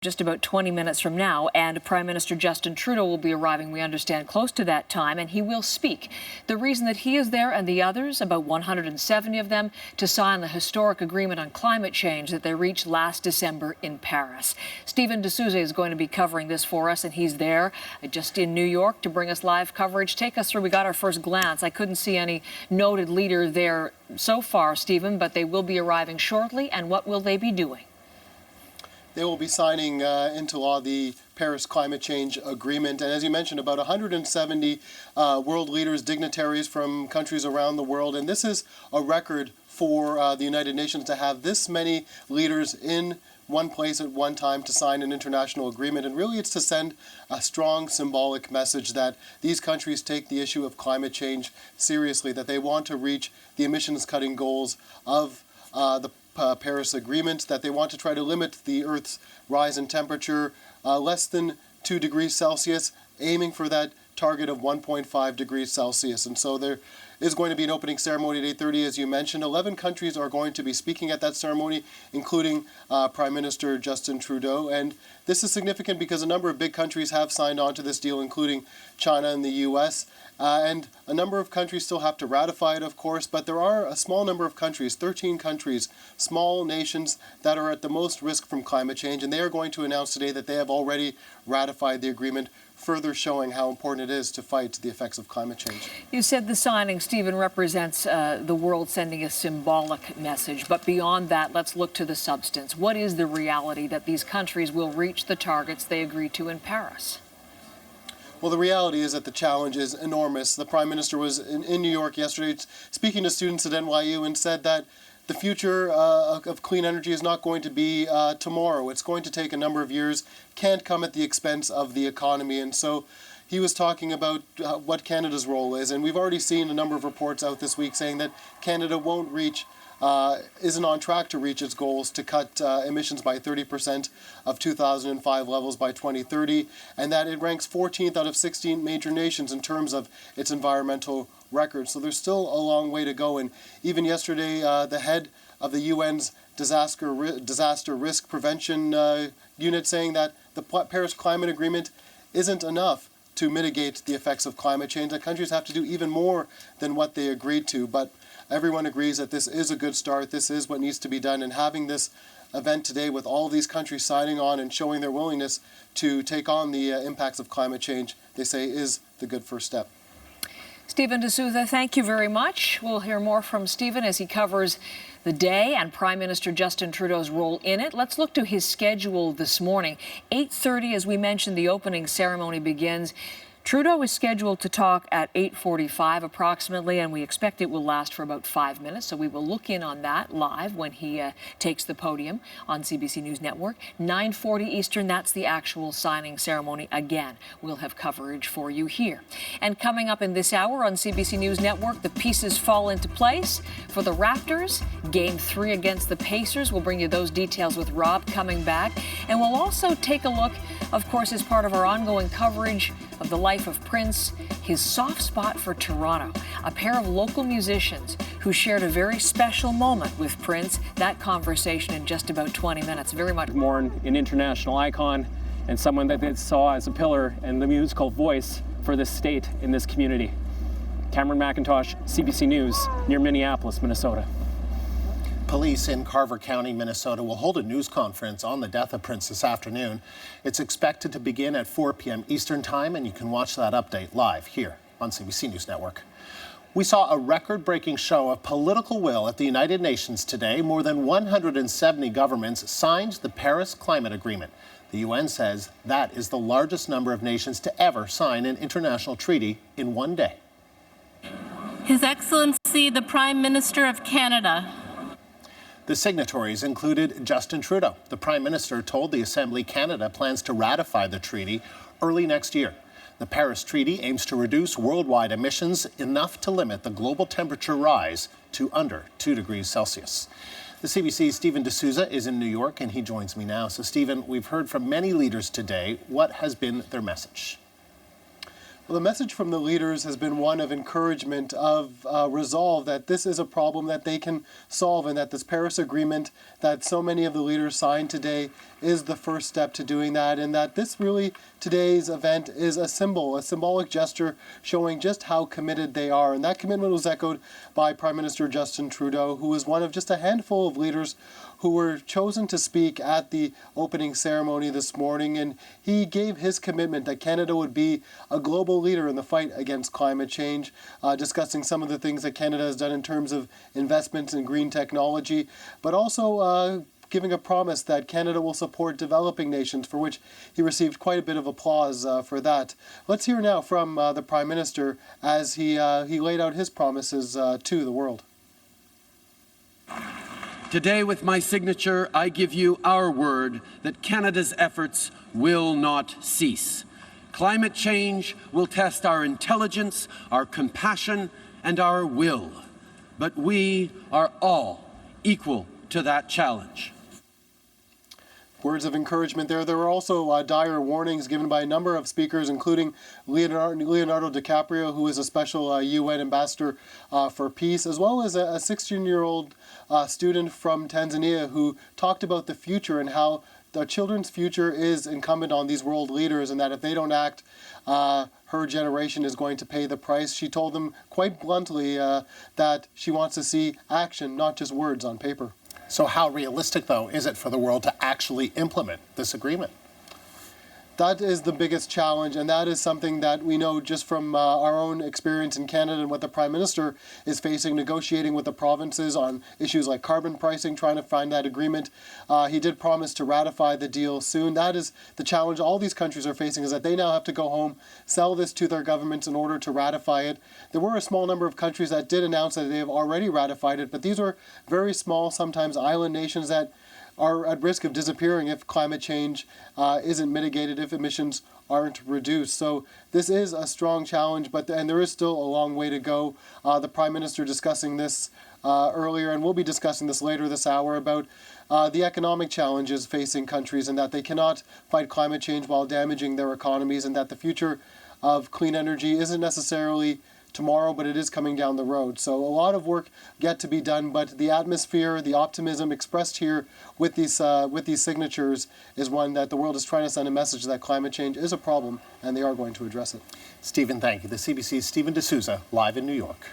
just about 20 minutes from now, and Prime Minister Justin Trudeau will be arriving, we understand, close to that time, and he will speak. The reason that he is there and the others, about 170 of them, to sign the historic agreement on climate change that they reached last December in Paris. Stephen D'Souza is going to be covering this for us, and he's there just in New York to bring us live coverage. Take us through. We got our first glance. I couldn't see any noted leader there so far, Stephen, but they will be arriving shortly, and what will they be doing? They will be signing into law the Paris Climate Change Agreement. And as you mentioned, about 170 world leaders, dignitaries from countries around the world. And this is a record for the United Nations to have this many leaders in one place at one time to sign an international agreement. And really it's to send a strong symbolic message that these countries take the issue of climate change seriously, that they want to reach the emissions cutting goals of the Paris Agreement, that they want to try to limit the Earth's rise in temperature less than 2 degrees Celsius, aiming for that target of 1.5 degrees Celsius. And so there is going to be an opening ceremony at 8:30, as you mentioned. 11 countries are going to be speaking at that ceremony, including Prime Minister Justin Trudeau. And this is significant because a number of big countries have signed on to this deal, including China and the U.S., and a number of countries still have to ratify it, of course, but there are a small number of countries, 13 countries, small nations that are at the most risk from climate change, and they are going to announce today that they have already ratified the agreement, further showing how important it is to fight the effects of climate change. You said the signing, Stephen, represents the world sending a symbolic message, but beyond that, let's look to the substance. What is the reality that these countries will reach the targets they agreed to in Paris? Well, the reality is that the challenge is enormous. The Prime Minister was in New York yesterday speaking to students at NYU and said that the future of clean energy is not going to be tomorrow. It's going to take a number of years, can't come at the expense of the economy. And so he was talking about what Canada's role is. And we've already seen a number of reports out this week saying that Canada won't reach isn't on track to reach its goals to cut emissions by 30% of 2005 levels by 2030, and that it ranks 14th out of 16 major nations in terms of its environmental record. So there's still a long way to go. And even yesterday, the head of the UN's disaster risk prevention unit saying that the Paris Climate Agreement isn't enough to mitigate the effects of climate change, that countries have to do even more than what they agreed to. But everyone agrees that this is a good start. This is what needs to be done. And having this event today with all these countries signing on and showing their willingness to take on the impacts of climate change, they say is the good first step. Stephen D'Souza, thank you very much. We'll hear more from Stephen as he covers the day and Prime Minister Justin Trudeau's role in it. Let's look to his schedule this morning. 8:30, as we mentioned, the opening ceremony begins. Trudeau is scheduled to talk at 8:45 approximately, and we expect it will last for about 5 minutes. So we will look in on that live when he takes the podium on CBC News Network. 9:40 Eastern, that's the actual signing ceremony. Again, we'll have coverage for you here. And coming up in this hour on CBC News Network, the pieces fall into place for the Raptors. Game 3 against the Pacers. We'll bring you those details with Rob coming back. And we'll also take a look, of course, as part of our ongoing coverage of the life of Prince, his soft spot for Toronto. A pair of local musicians who shared a very special moment with Prince. That conversation in just about 20 minutes. Very much more an international icon and someone that they saw as a pillar and the musical voice for this state in this community. Cameron McIntosh, CBC News, near Minneapolis, Minnesota. Police in Carver County, Minnesota will hold a news conference on the death of Prince this afternoon. It's expected to begin at 4 p.m. Eastern Time, and you can watch that update live here on CBC News Network. We saw a record-breaking show of political will at the United Nations today. More than 170 governments signed the Paris Climate Agreement. The UN says that is the largest number of nations to ever sign an international treaty in one day. His Excellency, the Prime Minister of Canada. The signatories included Justin Trudeau. The Prime Minister told the Assembly Canada plans to ratify the treaty early next year. The Paris Treaty aims to reduce worldwide emissions enough to limit the global temperature rise to under 2 degrees Celsius. The CBC's Stephen D'Souza is in New York, and he joins me now. So, Stephen, we've heard from many leaders today. What has been their message? Well, the message from the leaders has been one of encouragement, of resolve that this is a problem that they can solve, and that this Paris Agreement that so many of the leaders signed today is the first step to doing that, and that this really, today's event, is a symbolic gesture showing just how committed they are. And that commitment was echoed by Prime Minister Justin Trudeau, who was one of just a handful of leaders who were chosen to speak at the opening ceremony this morning, and he gave his commitment that Canada would be a global leader in the fight against climate change, discussing some of the things that Canada has done in terms of investments in green technology, but also giving a promise that Canada will support developing nations, for which he received quite a bit of applause for that. Let's hear now from the Prime Minister as he laid out his promises to the world. Today, with my signature, I give you our word that Canada's efforts will not cease. Climate change will test our intelligence, our compassion, and our will. But we are all equal to that challenge. Words of encouragement there. There were also dire warnings given by a number of speakers, including Leonardo DiCaprio, who is a special UN ambassador for peace, as well as a 16-year-old student from Tanzania who talked about the future and how the children's future is incumbent on these world leaders, and that if they don't act, her generation is going to pay the price. She told them quite bluntly that she wants to see action, not just words on paper. So how realistic, though, is it for the world to actually implement this agreement? That is the biggest challenge, and that is something that we know just from our own experience in Canada and what the Prime Minister is facing, negotiating with the provinces on issues like carbon pricing, trying to find that agreement. He did promise to ratify the deal soon. That is the challenge all these countries are facing, is that they now have to go home, sell this to their governments in order to ratify it. There were a small number of countries that did announce that they have already ratified it, but these are very small, sometimes island nations that are at risk of disappearing if climate change isn't mitigated, if emissions aren't reduced. So this is a strong challenge, and there is still a long way to go. The Prime Minister discussing this earlier, and we'll be discussing this later this hour, about the economic challenges facing countries, and that they cannot fight climate change while damaging their economies, and that the future of clean energy isn't necessarily tomorrow, but it is coming down the road. So a lot of work yet to be done, but the atmosphere, the optimism expressed here with these signatures is one that the world is trying to send a message that climate change is a problem and they are going to address it. Stephen, thank you. The CBC's Stephen D'Souza, live in New York.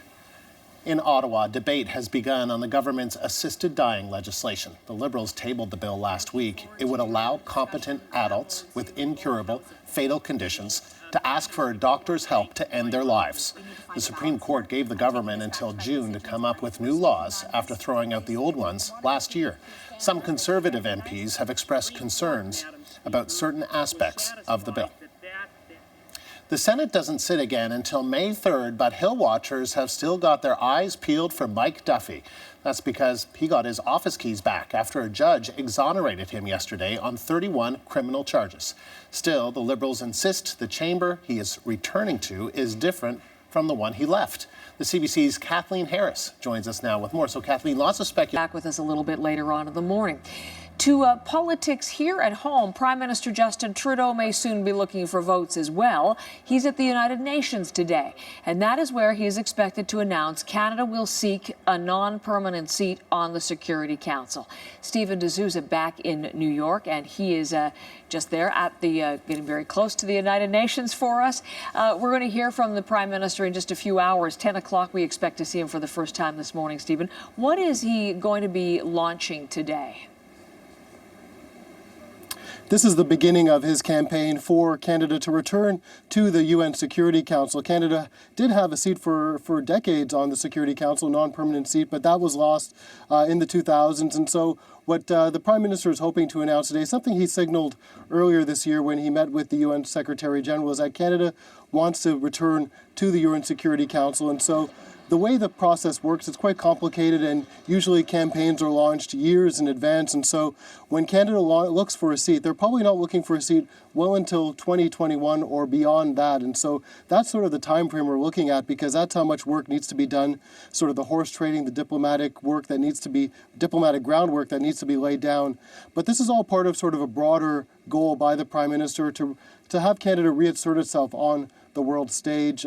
In Ottawa, debate has begun on the government's assisted dying legislation. The Liberals tabled the bill last week. It would allow competent adults with incurable, fatal conditions to ask for a doctor's help to end their lives. The Supreme Court gave the government until June to come up with new laws after throwing out the old ones last year. Some Conservative MPs have expressed concerns about certain aspects of the bill. The Senate doesn't sit again until May 3rd, but Hill watchers have still got their eyes peeled for Mike Duffy. That's because he got his office keys back after a judge exonerated him yesterday on 31 criminal charges. Still, the Liberals insist the chamber he is returning to is different from the one he left. The CBC's Kathleen Harris joins us now with more. So, Kathleen, lots of speculation. Back with us a little bit later on in the morning. To politics here at home, Prime Minister Justin Trudeau may soon be looking for votes as well. He's at the United Nations today, and that is where he is expected to announce Canada will seek a non-permanent seat on the Security Council. Stephen D'Souza back in New York, and he is just there at the getting very close to the United Nations for us. We're going to hear from the Prime Minister in just a few hours. 10 o'clock, we expect to see him for the first time this morning, Stephen. What is he going to be launching today? This is the beginning of his campaign for Canada to return to the UN Security Council. Canada did have a seat for decades on the Security Council, non-permanent seat, but that was lost in the 2000s. And so what the Prime Minister is hoping to announce today, something he signaled earlier this year when he met with the UN Secretary General, is that Canada wants to return to the UN Security Council. And so the way the process works, it's quite complicated, and usually campaigns are launched years in advance. And so when Canada looks for a seat, they're probably not looking for a seat well until 2021 or beyond that. And so that's sort of the time frame we're looking at, because that's how much work needs to be done, sort of the horse trading, the diplomatic work that needs to be, diplomatic groundwork that needs to be laid down. But this is all part of sort of a broader goal by the Prime Minister to have Canada reassert itself on the world stage.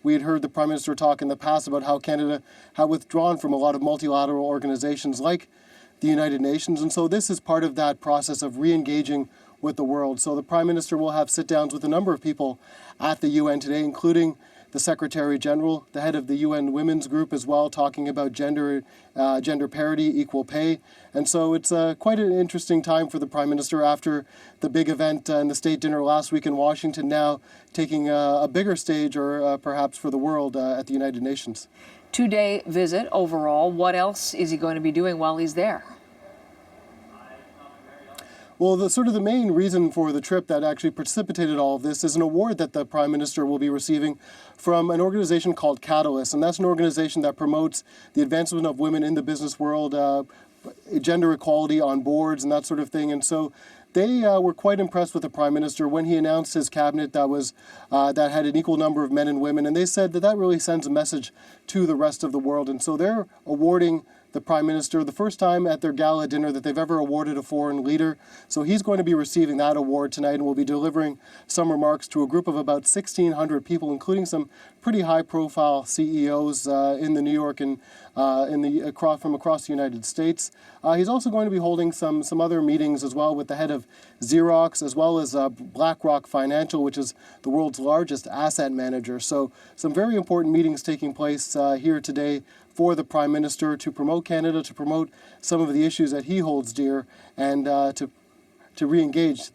We had heard the Prime Minister talk in the past about how Canada had withdrawn from a lot of multilateral organizations like the United Nations. And so this is part of that process of re-engaging with the world. So the Prime Minister will have sit-downs with a number of people at the UN today, including the Secretary General, the head of the UN Women's Group as well, talking about gender parity, equal pay. And so it's quite an interesting time for the Prime Minister after the big event and the state dinner last week in Washington, now taking a bigger stage, or perhaps for the world, at the United Nations. 2-day visit overall. What else is he going to be doing while he's there? Well, the main reason for the trip that actually precipitated all of this is an award that the Prime Minister will be receiving from an organization called Catalyst. And that's an organization that promotes the advancement of women in the business world, gender equality on boards and that sort of thing. And so they were quite impressed with the Prime Minister when he announced his cabinet that had an equal number of men and women. And they said that really sends a message to the rest of the world. And so they're awarding the Prime Minister the first time at their gala dinner that they've ever awarded a foreign leader. So he's going to be receiving that award tonight and will be delivering some remarks to a group of about 1,600 people, including some pretty high-profile CEOs in the New York and from across the United States. He's also going to be holding some other meetings as well with the head of Xerox, as well as BlackRock Financial, which is the world's largest asset manager. So some very important meetings taking place here today for the Prime Minister to promote Canada, to promote some of the issues that he holds dear, and to re-engage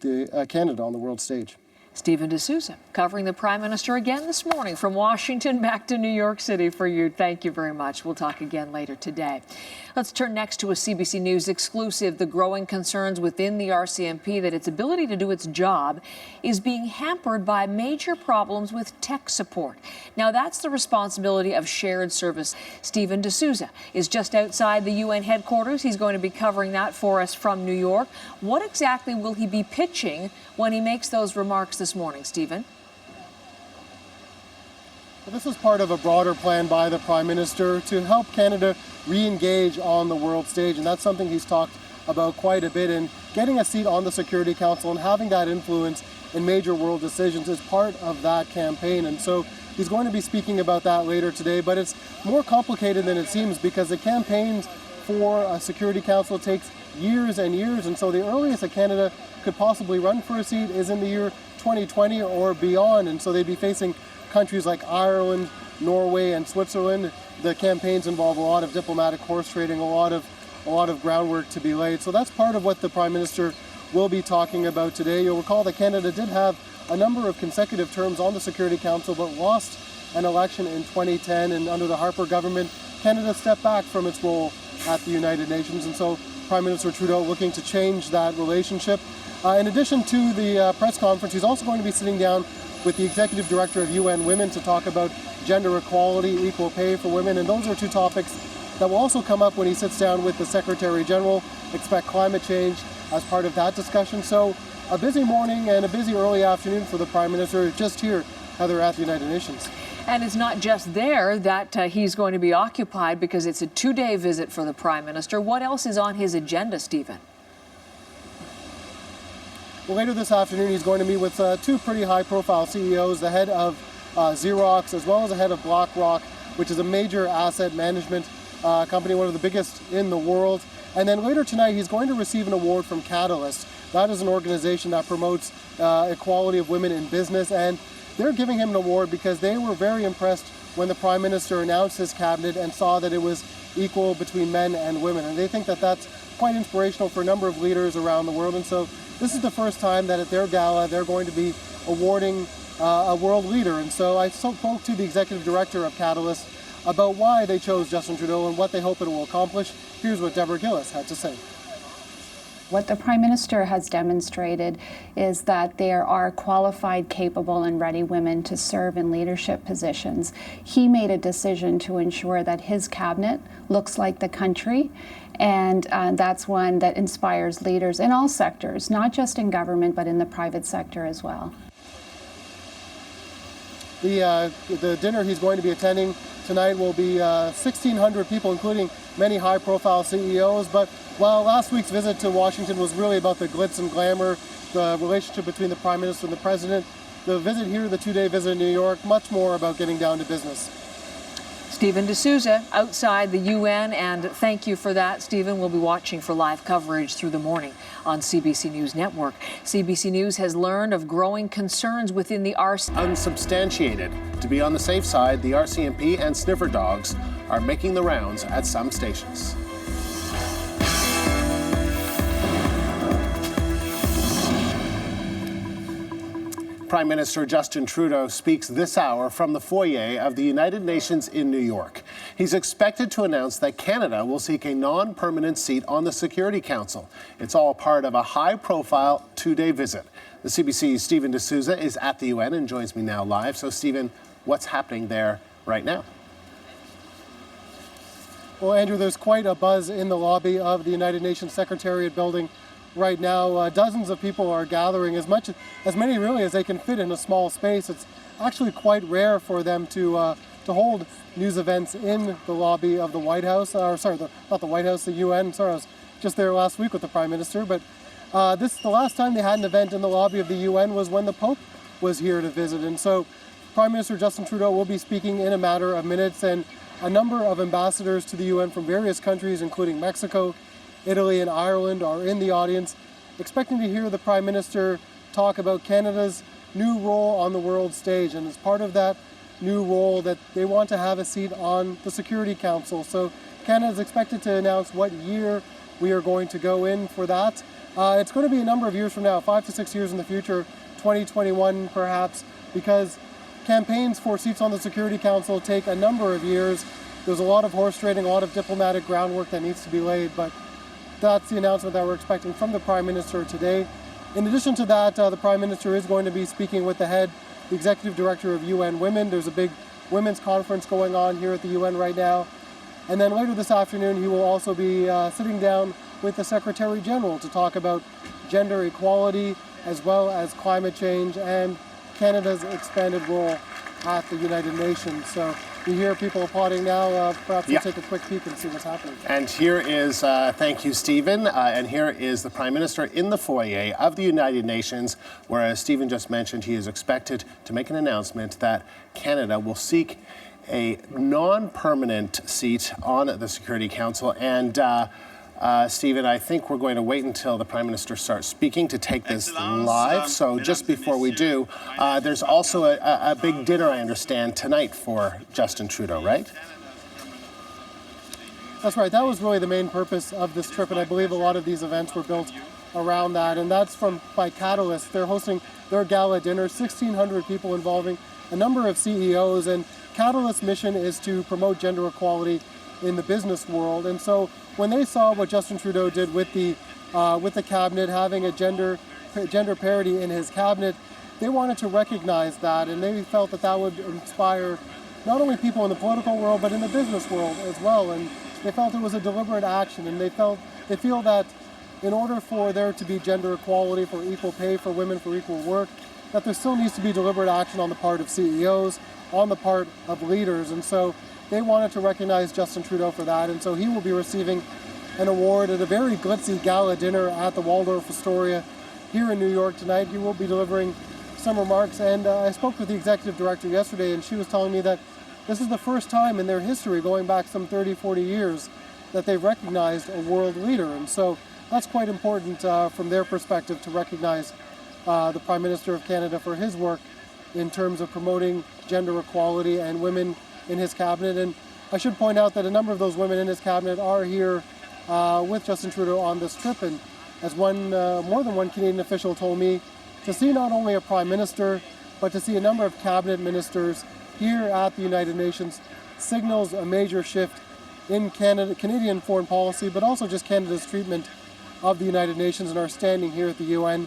Canada on the world stage. Stephen D'Souza covering the Prime Minister again this morning from Washington back to New York City for you. Thank you very much. We'll talk again later today. Let's turn next to a CBC News exclusive. The growing concerns within the RCMP that its ability to do its job is being hampered by major problems with tech support. Now, that's the responsibility of shared service. Stephen D'Souza is just outside the UN headquarters. He's going to be covering that for us from New York. What exactly will he be pitching when he makes those remarks this morning, Stephen? This is part of a broader plan by the Prime Minister to help Canada re-engage on the world stage, and that's something he's talked about quite a bit. And getting a seat on the Security Council and having that influence in major world decisions is part of that campaign. And so he's going to be speaking about that later today, but it's more complicated than it seems because the campaigns for a Security Council takes years and years, and so the earliest that Canada could possibly run for a seat is in the year 2020 or beyond, and so they'd be facing countries like Ireland, Norway, and Switzerland. The campaigns involve a lot of diplomatic horse trading, a lot of groundwork to be laid. So that's part of what the Prime Minister will be talking about today. You'll recall that Canada did have a number of consecutive terms on the Security Council, but lost an election in 2010, and under the Harper government, Canada stepped back from its role at the United Nations, and so Prime Minister Trudeau looking to change that relationship. In addition to the press conference, he's also going to be sitting down with the Executive Director of UN Women to talk about gender equality, equal pay for women, and those are two topics that will also come up when he sits down with the Secretary General. Expect climate change as part of that discussion. So a busy morning and a busy early afternoon for the Prime Minister just here, Heather, at the United Nations. And it's not just there that he's going to be occupied, because it's a 2-day visit for the Prime Minister. What else is on his agenda, Stephen? Well, later this afternoon, he's going to meet with two pretty high-profile CEOs, the head of Xerox, as well as the head of BlackRock, which is a major asset management company, one of the biggest in the world. And then later tonight, he's going to receive an award from Catalyst. That is an organization that promotes equality of women in business, and they're giving him an award because they were very impressed when the Prime Minister announced his cabinet and saw that it was equal between men and women. And they think that that's quite inspirational for a number of leaders around the world. And so this is the first time that at their gala they're going to be awarding a world leader. And so I spoke to the Executive Director of Catalyst about why they chose Justin Trudeau and what they hope it will accomplish. Here's what Deborah Gillis had to say. What the Prime Minister has demonstrated is that there are qualified, capable, and ready women to serve in leadership positions. He made a decision to ensure that his cabinet looks like the country, and that's one that inspires leaders in all sectors, not just in government, but in the private sector as well. The dinner he's going to be attending tonight will be 1,600 people, including many high-profile CEOs. But while last week's visit to Washington was really about the glitz and glamour, the relationship between the Prime Minister and the President, the visit here, the 2-day visit in New York, much more about getting down to business. Stephen D'Souza outside the UN, and thank you for that, Stephen. We'll be watching for live coverage through the morning on CBC News Network. CBC News has learned of growing concerns within the RC. Unsubstantiated. To be on the safe side, the RCMP and sniffer dogs are making the rounds at some stations. Prime Minister Justin Trudeau speaks this hour from the foyer of the United Nations in New York. He's expected to announce that Canada will seek a non-permanent seat on the Security Council. It's all part of a high-profile 2-day visit. The CBC's Stephen D'Souza is at the UN and joins me now live. So, Stephen, what's happening there right now? Well, Andrew, there's quite a buzz in the lobby of the United Nations Secretariat building right now. Dozens of people are gathering, as many really as they can fit in a small space. It's actually quite rare for them to hold news events in the lobby of the White House. Not the White House, the UN. Sorry, I was just there last week with the Prime Minister. But the last time they had an event in the lobby of the UN was when the Pope was here to visit. And so Prime Minister Justin Trudeau will be speaking in a matter of minutes, and a number of ambassadors to the UN from various countries, including Mexico, Italy, and Ireland, are in the audience, expecting to hear the Prime Minister talk about Canada's new role on the world stage. And as part of that new role, that they want to have a seat on the Security Council. So Canada is expected to announce what year we are going to go in for that. It's going to be a number of years from now, 5 to 6 years in the future, 2021 perhaps, because campaigns for seats on the Security Council take a number of years. There's a lot of horse trading, a lot of diplomatic groundwork that needs to be laid, but that's the announcement that we're expecting from the Prime Minister today. In addition to that, the Prime Minister is going to be speaking with the Executive Director of UN Women. There's a big women's conference going on here at the UN right now. And then later this afternoon, he will also be sitting down with the Secretary General to talk about gender equality, as well as climate change and Canada's expanded role at the United Nations. So we hear people applauding now. Perhaps we'll take a quick peek and see what's happening. And here is, thank you, Stephen. And here is the Prime Minister in the foyer of the United Nations, where, as Stephen just mentioned, he is expected to make an announcement that Canada will seek a non-permanent seat on the Security Council. And Stephen, I think we're going to wait until the Prime Minister starts speaking to take this live. So just before we do, there's also a big dinner, I understand, tonight for Justin Trudeau, right? That's right. That was really the main purpose of this trip, and I believe a lot of these events were built around that. And that's by Catalyst. They're hosting their gala dinner, 1,600 people involving a number of CEOs, and Catalyst's mission is to promote gender equality in the business world. And so when they saw what Justin Trudeau did with the cabinet, having a gender parity in his cabinet, they wanted to recognize that, and they felt that that would inspire not only people in the political world but in the business world as well. And they felt it was a deliberate action, and they feel that in order for there to be gender equality, for equal pay for women for equal work, that there still needs to be deliberate action on the part of CEOs, on the part of leaders. And so they wanted to recognize Justin Trudeau for that, and so he will be receiving an award at a very glitzy gala dinner at the Waldorf Astoria here in New York tonight. He will be delivering some remarks, and I spoke with the Executive Director yesterday, and she was telling me that this is the first time in their history, going back some 30, 40 years, that they've recognized a world leader. And so that's quite important from their perspective to recognize the Prime Minister of Canada for his work in terms of promoting gender equality and women in his cabinet. And I should point out that a number of those women in his cabinet are here with Justin Trudeau on this trip. And as more than one Canadian official told me, to see not only a Prime Minister, but to see a number of cabinet ministers here at the United Nations signals a major shift in Canadian foreign policy, but also just Canada's treatment of the United Nations and our standing here at the UN.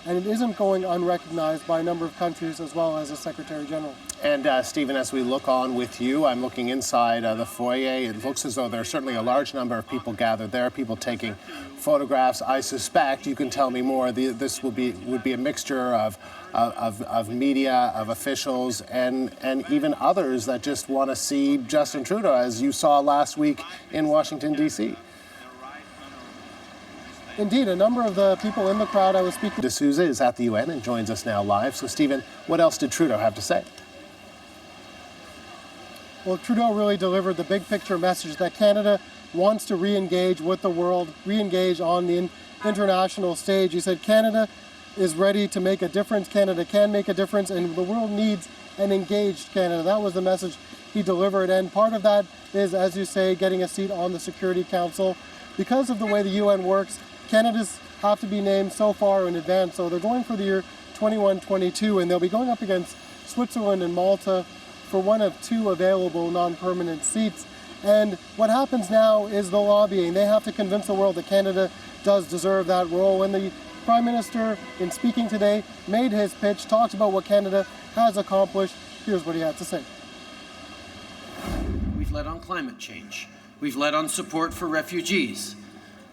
And it isn't going unrecognized by a number of countries as well as the Secretary General. And Stephen, as we look on with you, I'm looking inside the foyer. It looks as though there's certainly a large number of people gathered there, people taking photographs. I suspect, you can tell me more, this would be a mixture of media, of officials, and even others that just want to see Justin Trudeau, as you saw last week in Washington, D.C. indeed, a number of the people in the crowd I was speaking to. D'Souza is at the UN and joins us now live. So, Stephen, what else did Trudeau have to say? Well, Trudeau really delivered the big picture message that Canada wants to re-engage with the world, re-engage on the international stage. He said Canada is ready to make a difference. Canada can make a difference, and the world needs an engaged Canada. That was the message he delivered, and part of that is, as you say, getting a seat on the Security Council. Because of the way the UN works, candidates have to be named so far in advance, so they're going for the year 21-22, and they'll be going up against Switzerland and Malta for one of two available non-permanent seats. And what happens now is the lobbying. They have to convince the world that Canada does deserve that role. And the Prime Minister, in speaking today, made his pitch, talked about what Canada has accomplished. Here's what he had to say. We've led on climate change. We've led on support for refugees.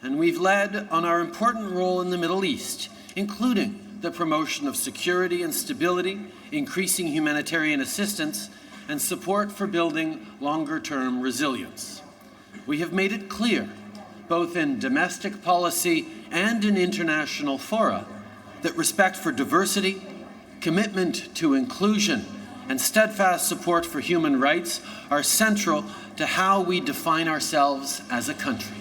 And we've led on our important role in the Middle East, including the promotion of security and stability, increasing humanitarian assistance, and support for building longer-term resilience. We have made it clear, both in domestic policy and in international fora, that respect for diversity, commitment to inclusion, and steadfast support for human rights are central to how we define ourselves as a country.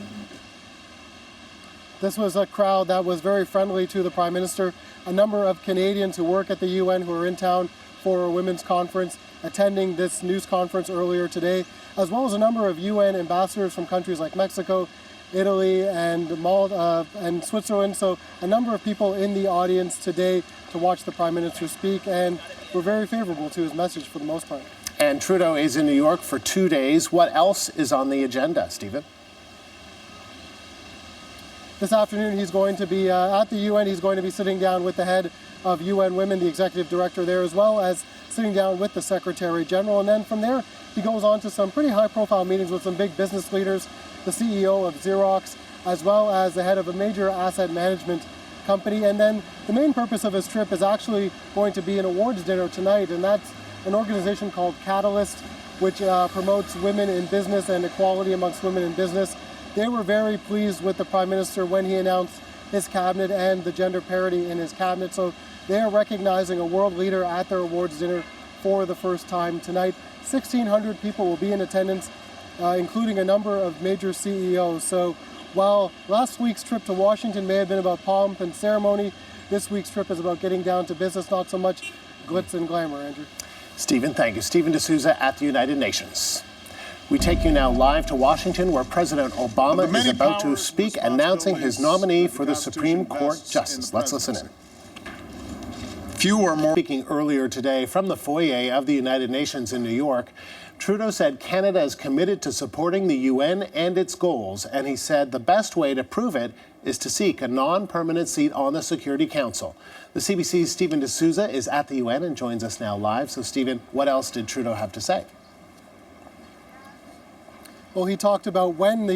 This was a crowd that was very friendly to the Prime Minister. A number of Canadians who work at the UN who are in town for a women's conference attending this news conference earlier today, as well as a number of UN ambassadors from countries like Mexico, Italy, and Malta, and Switzerland. So a number of people in the audience today to watch the Prime Minister speak, and were very favorable to his message for the most part. And Trudeau is in New York for 2 days. What else is on the agenda, Stephen? This afternoon, he's going to be at the UN. He's going to be sitting down with the head of UN Women, the executive director there, as well as sitting down with the Secretary General. And then from there, he goes on to some pretty high-profile meetings with some big business leaders, the CEO of Xerox, as well as the head of a major asset management company. And then the main purpose of his trip is actually going to be an awards dinner tonight, and that's an organization called Catalyst, which promotes women in business and equality amongst women in business. They were very pleased with the Prime Minister when he announced his cabinet and the gender parity in his cabinet. So they are recognizing a world leader at their awards dinner for the first time tonight. 1,600 people will be in attendance, including a number of major CEOs. So while last week's trip to Washington may have been about pomp and ceremony, this week's trip is about getting down to business, not so much glitz and glamour, Andrew. Stephen, thank you. Stephen D'Souza at the United Nations. We take you now live to Washington, where President Obama is about to speak, announcing his nominee for the Supreme Court Justice. Let's listen in. Few or more. Speaking earlier today from the foyer of the United Nations in New York, Trudeau said Canada is committed to supporting the UN and its goals, and he said the best way to prove it is to seek a non-permanent seat on the Security Council. The CBC's Stephen D'Souza is at the UN and joins us now live. So, Stephen, what else did Trudeau have to say? Well, he talked about when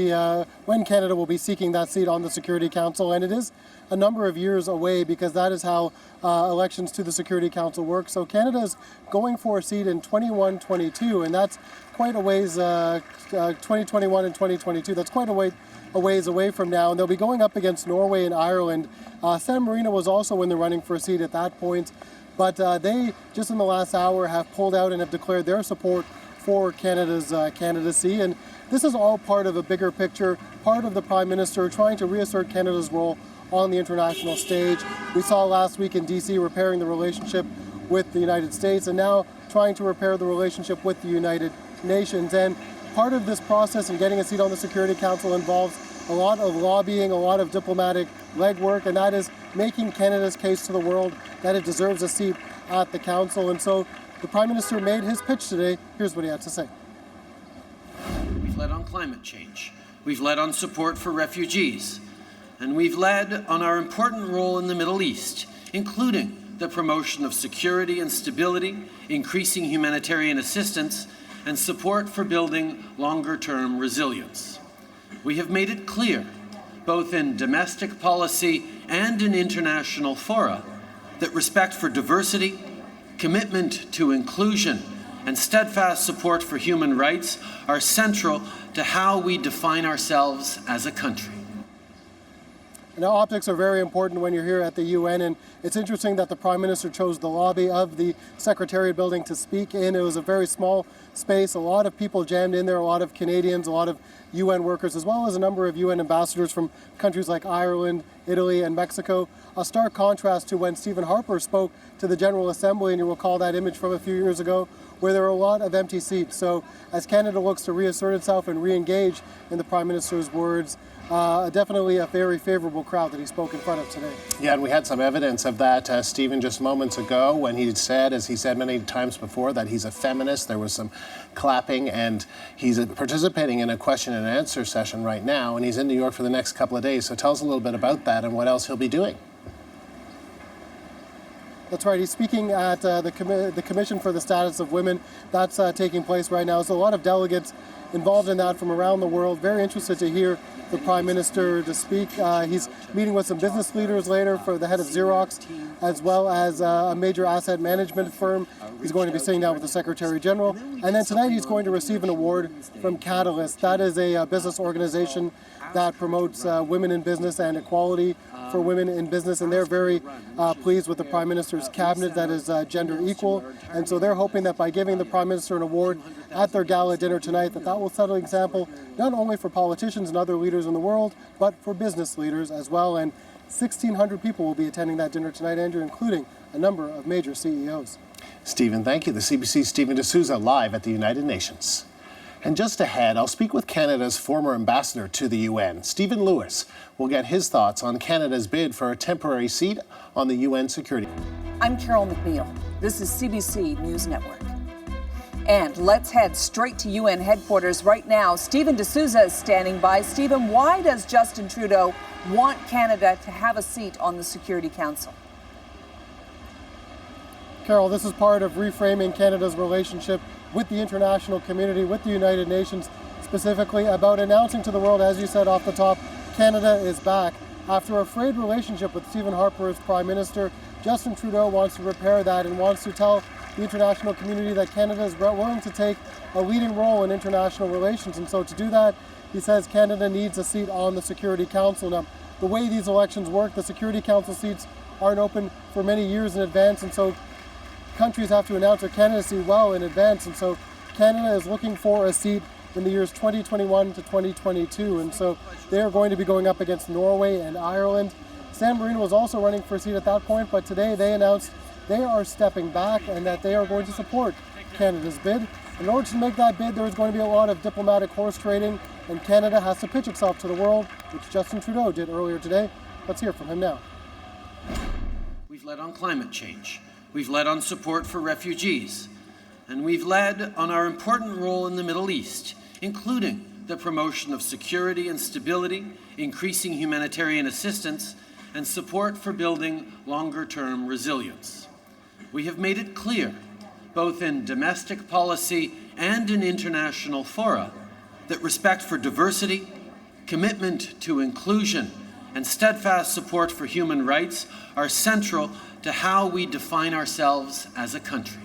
Canada will be seeking that seat on the Security Council, and it is a number of years away because that is how elections to the Security Council work. So Canada is going for a seat in 21-22, and that's quite a ways, 2021 and 2022, that's quite a ways away from now. And they'll be going up against Norway and Ireland. San Marino was also in the running for a seat at that point, but they, just in the last hour, have pulled out and have declared their support for Canada's candidacy. And this is all part of a bigger picture, part of the Prime Minister trying to reassert Canada's role on the international stage. We saw last week in DC repairing the relationship with the United States, and now trying to repair the relationship with the United Nations. And part of this process in getting a seat on the Security Council involves a lot of lobbying, a lot of diplomatic legwork, and that is making Canada's case to the world that it deserves a seat at the Council. And so the Prime Minister made his pitch today. Here's what he had to say. We've led on climate change. We've led on support for refugees. And we've led on our important role in the Middle East, including the promotion of security and stability, increasing humanitarian assistance, and support for building longer-term resilience. We have made it clear, both in domestic policy and in international fora, that respect for diversity, commitment to inclusion, and steadfast support for human rights are central to how we define ourselves as a country. Now, optics are very important when you're here at the UN, and it's interesting that the Prime Minister chose the lobby of the Secretariat building to speak in. It was a very small space, a lot of people jammed in there, a lot of Canadians, a lot of UN workers, as well as a number of UN ambassadors from countries like Ireland, Italy, and Mexico. A stark contrast to when Stephen Harper spoke to the General Assembly, and you will recall that image from a few years ago, where there were a lot of empty seats. So as Canada looks to reassert itself and re-engage in the Prime Minister's words, definitely a very favorable crowd that he spoke in front of today. Yeah, and we had some evidence of that, Stephen, just moments ago when he said, as he said many times before, that he's a feminist. There was some clapping, and he's participating in a question and answer session right now, and he's in New York for the next couple of days. So tell us a little bit about that and what else he'll be doing. That's right. He's speaking at the Commission for the Status of Women. That's taking place right now. So a lot of delegates involved in that from around the world. Very interested to hear the Prime Minister to speak. He's meeting with some business leaders later for the head of Xerox, as well as a major asset management firm. He's going to be sitting down with the Secretary General. And then tonight he's going to receive an award from Catalyst. That is a business organization that promotes women in business and equality for women in business, and they're very pleased with the Prime Minister's cabinet that is gender equal, and so they're hoping that by giving the Prime Minister an award at their gala dinner tonight, that will set an example not only for politicians and other leaders in the world, but for business leaders as well. And 1,600 people will be attending that dinner tonight, Andrew, including a number of major CEOs. Stephen, thank you. The CBC's Stephen D'Souza live at the United Nations. And just ahead, I'll speak with Canada's former ambassador to the UN, Stephen Lewis. We'll get his thoughts on Canada's bid for a temporary seat on the UN Security. I'm Carol McNeil. This is CBC News Network. And let's head straight to UN headquarters right now. Stephen D'Souza is standing by. Stephen, why does Justin Trudeau want Canada to have a seat on the Security Council? Carol, this is part of reframing Canada's relationship with the international community, with the United Nations, specifically about announcing to the world, as you said off the top, Canada is back. After a frayed relationship with Stephen Harper as Prime Minister, Justin Trudeau wants to repair that and wants to tell the international community that Canada is willing to take a leading role in international relations. And so to do that, he says Canada needs a seat on the Security Council. Now, the way these elections work, the Security Council seats aren't open for many years in advance, and so countries have to announce their candidacy well in advance, and so Canada is looking for a seat in the years 2021 to 2022, and so they are going to be going up against Norway and Ireland. San Marino was also running for a seat at that point, but today they announced they are stepping back and that they are going to support Canada's bid. In order to make that bid, there is going to be a lot of diplomatic horse trading, and Canada has to pitch itself to the world, which Justin Trudeau did earlier today. Let's hear from him now. We've led on climate change. We've led on support for refugees, and we've led on our important role in the Middle East, including the promotion of security and stability, increasing humanitarian assistance, and support for building longer-term resilience. We have made it clear, both in domestic policy and in international fora, that respect for diversity, commitment to inclusion, and steadfast support for human rights are central to how we define ourselves as a country.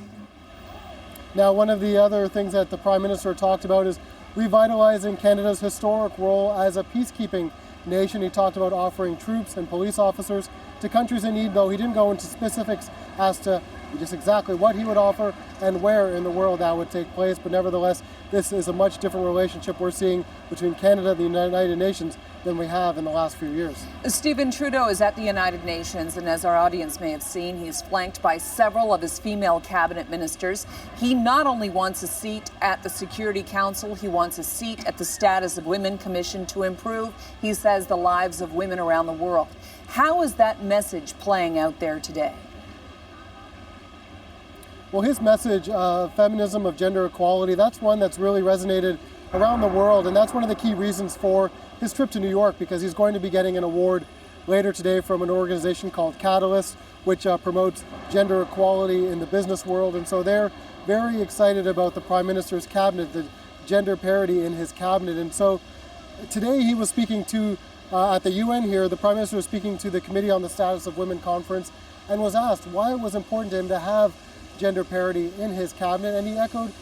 Now, one of the other things that the Prime Minister talked about is revitalizing Canada's historic role as a peacekeeping nation. He talked about offering troops and police officers to countries in need, though he didn't go into specifics as to just exactly what he would offer and where in the world that would take place. But nevertheless, this is a much different relationship we're seeing between Canada and the United Nations than we have in the last few years. Stephen Trudeau is at the United Nations, and as our audience may have seen, he's flanked by several of his female cabinet ministers. He not only wants a seat at the Security Council, he wants a seat at the Status of Women Commission to improve, he says, the lives of women around the world. How is that message playing out there today? Well, his message of feminism, of gender equality, that's one that's really resonated around the world, and that's one of the key reasons for his trip to New York, because he's going to be getting an award later today from an organization called Catalyst, which promotes gender equality in the business world. And so they're very excited about the Prime Minister's cabinet, the gender parity in his cabinet. And so today he was speaking to, at the UN here, the Prime Minister was speaking to the Committee on the Status of Women conference and was asked why it was important to him to have gender parity in his cabinet, and he echoed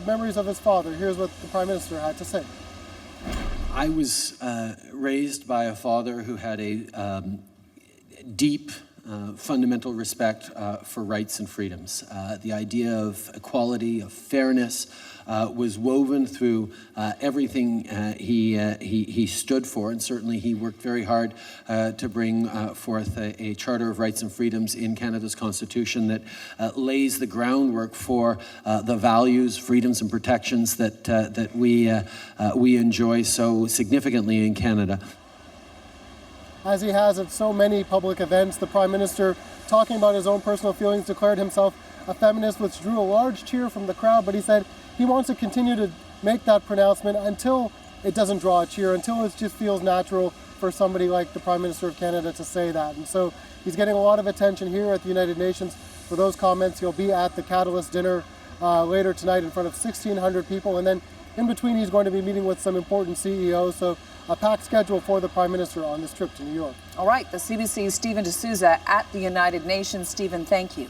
memories of his father. Here's what the Prime Minister had to say. I was raised by a father who had a deep, fundamental respect for rights and freedoms. The idea of equality, of fairness, was woven through everything he stood for, and certainly he worked very hard to bring forth a Charter of Rights and Freedoms in Canada's Constitution that lays the groundwork for the values, freedoms, and protections that we enjoy so significantly in Canada. As he has at so many public events, the Prime Minister, talking about his own personal feelings, declared himself a feminist, which drew a large cheer from the crowd, but he said he wants to continue to make that pronouncement until it doesn't draw a cheer, until it just feels natural for somebody like the Prime Minister of Canada to say that. And so he's getting a lot of attention here at the United Nations for those comments. He'll be at the Catalyst dinner later tonight in front of 1,600 people, and then in between he's going to be meeting with some important CEOs. So a packed schedule for the Prime Minister on this trip to New York. All right, the CBC's Stephen D'Souza at the United Nations. Stephen, thank you.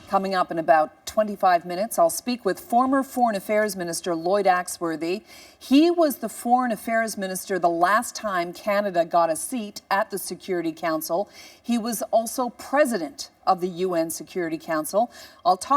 Coming up in about 25 minutes, I'll speak with former Foreign Affairs Minister Lloyd Axworthy. He was the Foreign Affairs Minister the last time Canada got a seat at the Security Council. He was also President of the UN Security Council. I'll talk